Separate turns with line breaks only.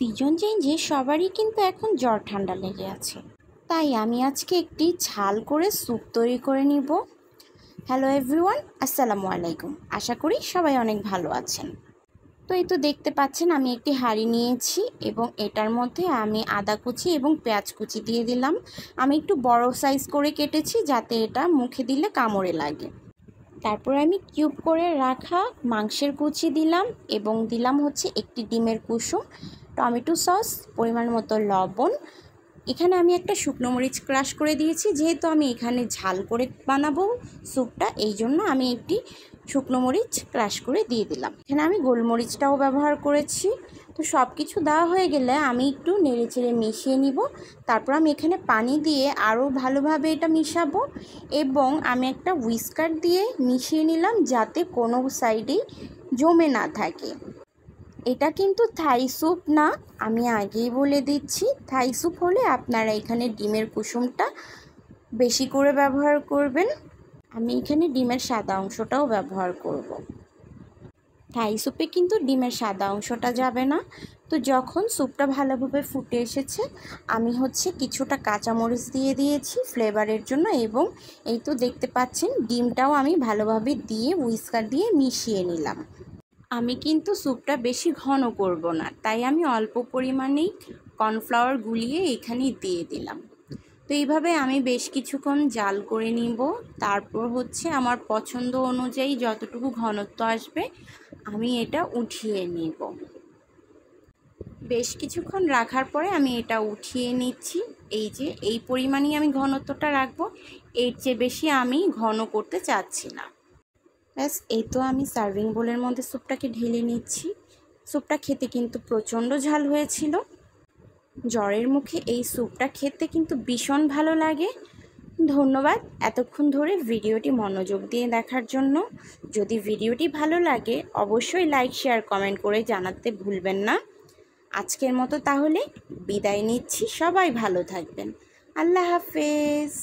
Season চেঞ্জে সবারই কিন্তু এখন জ্বর ঠান্ডা লেগে আছে। তাই আমি আজকে একটি ঝাল করে স্যুপ তৈরি করে নিব। হ্যালো এভরিওয়ান, আসসালামু আলাইকুম। আশা করি সবাই অনেক ভালো আছেন। তো এই তো দেখতে পাচ্ছেন আমি একটি হাঁড়ি নিয়েছি এবং এটার মধ্যে আমি আদা কুচি এবং পেঁয়াজ কুচি দিয়ে দিলাম। আমি একটু বড় সাইজ করে কেটেছি যাতে এটা মুখে দিলে কামড়ে লাগে। তারপর আমি কিউব করে রাখা মাংসের কুচি দিলাম এবং দিলাম হচ্ছে একটি ডিমের কুসুম, টমেটো সস, পরিমাণ মতো লবণ। এখানে আমি একটা শুকনো মরিচ ক্রাশ করে দিয়েছি, যেহেতু আমি এখানে ঝাল করে বানাবো স্যুপটা, এই জন্য আমি একটি শুকনো মরিচ ক্রাশ করে দিয়ে দিলাম। এখানে আমি গোলমরিচটাও ব্যবহার করেছি। তো সব কিছু দেওয়া হয়ে গেলে আমি একটু নেড়েচেড়ে মিশিয়ে নিব। তারপর আমি এখানে পানি দিয়ে আরও ভালোভাবে এটা মিশাবো এবং আমি একটা হুইস্কার দিয়ে মিশিয়ে নিলাম যাতে কোনো সাইডেই জমে না থাকে। এটা কিন্তু থাই স্যুপ না, আমি আগেই বলে দিচ্ছি। থাই স্যুপ হলে আপনারা এখানে ডিমের কুসুমটা বেশি করে ব্যবহার করবেন। আমি এখানে ডিমের সাদা অংশটাও ব্যবহার করব। থাই স্যুপে কিন্তু ডিমের সাদা অংশটা যাবে না। তো যখন স্যুপটা ভালোভাবে ফুটে এসেছে, আমি কিছুটা কাঁচামরিচ দিয়ে দিয়েছি ফ্লেভারের জন্য এবং এই তো দেখতে পাচ্ছেন ডিমটাও আমি ভালোভাবে দিয়ে হুইস্কার দিয়ে মিশিয়ে নিলাম। আমি কিন্তু স্যুপটা বেশি ঘন করব না, তাই আমি অল্প পরিমাণেই কর্নফ্লাওয়ার গুলিয়ে এখানে দিয়ে দিলাম। তো এইভাবে আমি বেশ কিছুক্ষণ জাল করে নিব। তারপর আমার পছন্দ অনুযায়ী যতটুকু ঘনত্ব আসবে আমি এটা উঠিয়ে নিব। বেশ কিছুক্ষণ রাখার পরে আমি এটা উঠিয়ে নিচ্ছি। এই যে এই পরিমাণেই আমি ঘনত্বটা রাখবো, এর চেয়ে বেশি আমি ঘন করতে চাচ্ছি না। ব্যাস, এই তো আমি সার্ভিং বোলের মধ্যে স্যুপটাকে ঢেলে নিচ্ছি। স্যুপটা খেতে কিন্তু প্রচণ্ড ঝাল হয়েছিল। জ্বরের মুখে এই স্যুপটা খেতে কিন্তু ভীষণ ভালো লাগে। ধন্যবাদ এতক্ষণ ধরে ভিডিওটি মনোযোগ দিয়ে দেখার জন্য। যদি ভিডিওটি ভালো লাগে অবশ্যই লাইক, শেয়ার, কমেন্ট করে জানাতে ভুলবেন না। আজকের মতো তাহলে বিদায় নিচ্ছি। সবাই ভালো থাকবেন। আল্লাহ হাফেজ।